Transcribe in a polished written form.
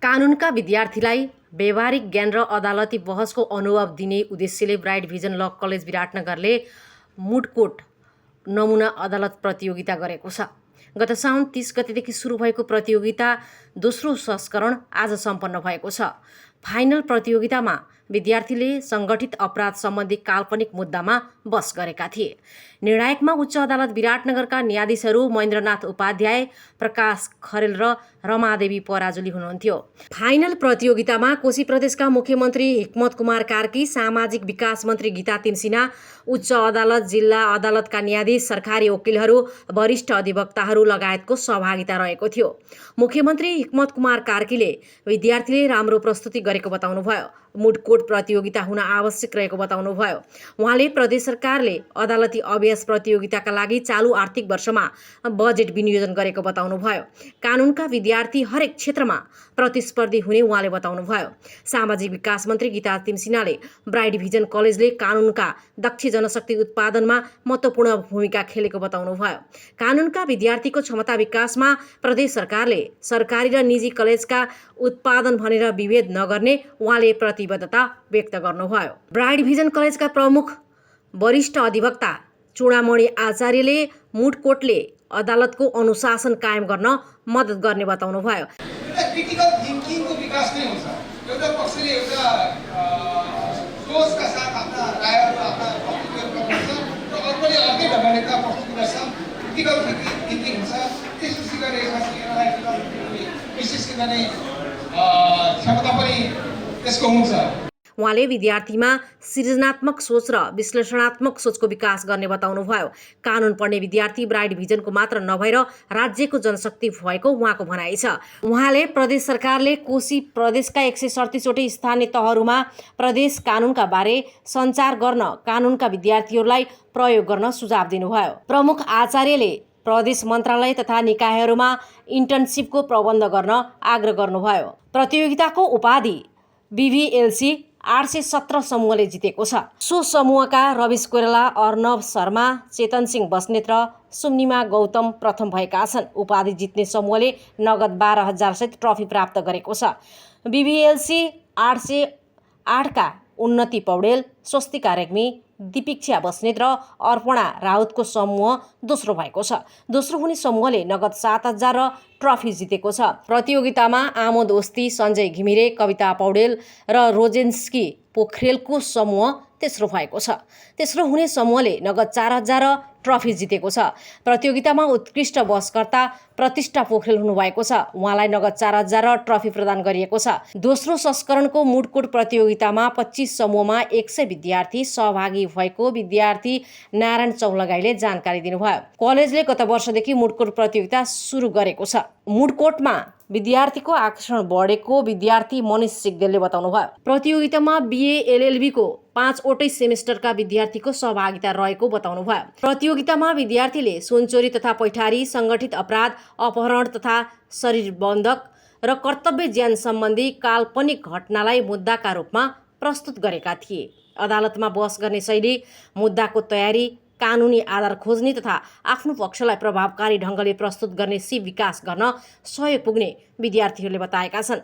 कानुनका विद्यार्थीलाई व्यवहारिक ज्ञान र अदालती बहसको अनुभव दिने उद्देश्यले ब्राइट भिजन ल कलेज विराटनगरले मुडकोट नमुना अदालत प्रतियोगिता गरेको छ। गत साउन 30 गतेदेखि सुरु भएको प्रतियोगिता दोस्रो संस्करण आज सम्पन्न भएको छ। फाइनल प्रतियोगितामा विद्यार्थीले सङ्गठित अपराध सम्बन्धी काल्पनिक मुद्दामा बहस गरेका थिए। निर्णायकमा उच्च अदालत विराटनगरका न्यायाधीशहरू महेन्द्रनाथ उपाध्याय, प्रकाश खरेल र रमादेवी पराजुली हुनुहुन्थ्यो। फाइनल प्रतियोगितामा कोशी प्रदेशका मुख्यमन्त्री हिक्मत कुमार कार्की, सामाजिक विकास मन्त्री गीता तिमसिना, उच्च अदालत, जिल्ला अदालतका न्यायाधीश, सरकारी वकिलहरू, वरिष्ठ अधिवक्ताहरू लगायतको सहभागिता रहेको थियो। मुख्यमन्त्री हिक्मत कुमार कार्कीले विद्यार्थीले राम्रो प्रस्तुति गरेको बताउनुभयो। मुडकोट प्रतियोगिता हुन आवश्यक रहेको बताउनुभयो। उहाँले प्रदेश सरकारले अदालती अभ्यास प्रतियोगिताका लागि चालु आर्थिक वर्षमा बजेट विनियोजन गरेको बताउनुभयो। कानुनका विद्यार्थी हरेक क्षेत्रमा प्रतिस्पर्धी हुने उहाँले बताउनुभयो। सामाजिक विकास मन्त्री गीता तिमसिनाले ब्राइट भिजन कलेजले कानुनका दक्ष जनशक्ति उत्पादनमा महत्त्वपूर्ण भूमिका खेलेको बताउनुभयो। कानुनका विद्यार्थीको क्षमता विकासमा प्रदेश सरकारले सरकारी र निजी कलेजका उत्पादन भनेर विभेद नगर्ने उहाँले प्रतिबद्धता व्यक्त गर्नुभयो। ब्राइट भिजन कलेजका प्रमुख वरिष्ठ अधिवक्ता चूडामणि आचार्यले मुडकोटले अदालतको अनुशासन कायम गर्न मद्दत गर्ने बताउनुभयो। क्रिटिकल थिंकिङको विकास नै हुन्छ। एउटा पक्षले एउटा सोचका साथ आफ्ना रायहरू आफ्ना प्रस्तुतिहरू गर्नुहुन्छ र अर्कोले अर्कै ढङ्गले त प्रस्तुत गर्छ। क्रिटिकल थिंकिङ हुन्छ। त्यसपछि गएर एनालाइटिकल विशेष गरी क्षमता पनि त्यसको हुन्छ। उहाँले विद्यार्थीमा सृजनात्मक सोच र विश्लेषणात्मक सोचको विकास गर्ने बताउनुभयो। कानुन पढ्ने विद्यार्थी ब्राइट भिजनको मात्र नभएर राज्यको जनशक्ति भएको उहाँको भनाइ छ। उहाँले प्रदेश सरकारले कोशी प्रदेशका 137 वटै स्थानीय तहहरूमा प्रदेश कानुनका बारे सञ्चार गर्न कानुनका विद्यार्थीहरूलाई प्रयोग गर्न सुझाव दिनुभयो। प्रमुख आचार्यले प्रदेश मन्त्रालय तथा निकायहरूमा इन्टर्नसिपको प्रबन्ध गर्न आग्रह गर्नुभयो। प्रतियोगिताको उपाधि BVLC 817 समूहले जितेको छ। सो समूहका रविश कोइराला, अर्नव शर्मा, चेतन सिंह बस्नेत र सुम्निमा गौतम प्रथम भएका छन्। उपाधि जित्ने समूहले नगद 12,000 सहित ट्रफी प्राप्त गरेको छ। BVLC 808 का उन्नति पौडेल, स्वस्तिका रेग्मी, दीपिक्षा बस्नेत र अर्पणा राउतको समूह दोस्रो भएको छ। दोस्रो हुने समूहले नगद 7,000 र ट्रफी जितेको छ। प्रतियोगितामा आमोद ओस्ती, सञ्जय घिमिरे, कविता पौडेल र रोजेन्स्की पोखरेलको समूह तेस्रो भएको छ। तेस्रो हुने समूहले नगद 4,000 र ट्रफी जितेको छ। प्रतियोगितामा उत्कृष्ट बहसकर्ता प्रतिष्ठा पोखरेल हुनुभएको छ। उहाँलाई नगद 4,000 र ट्रफी प्रदान गरिएको छ। दोस्रो संस्करणको मुडकोट प्रतियोगितामा 25 समूहमा 100 विद्यार्थी सहभागी भएको विद्यार्थी नारायण चौलगाईले जानकारी दिनुभयो। कलेजले गत वर्षदेखि मुडकोट प्रतियोगिता सुरु गरेको छ। मुडकोटमा विद्यार्थीको आकर्षण बढेको विद्यार्थी मनिष सिग्देलले बताउनुभयो। प्रतियोगितामा BA LLB को 5 वटै सेमेस्टरका विद्यार्थीको सहभागिता रहेको बताउनुभयो। प्रतियोगितामा विद्यार्थीले सुनचोरी तथा पैठारी, सङ्गठित अपराध, अपहरण तथा शरीर बन्धक र कर्तव्य ज्यान सम्बन्धी काल्पनिक घटनालाई मुद्दाका रूपमा प्रस्तुत गरेका थिए। अदालतमा बहस गर्ने शैली, मुद्दाको तयारी, कानुनी आधार खोज्ने तथा आफ्नो पक्षलाई प्रभावकारी ढङ्गले प्रस्तुत गर्ने सिप विकास गर्न सहयोग पुग्ने विद्यार्थीहरूले बताएका छन्।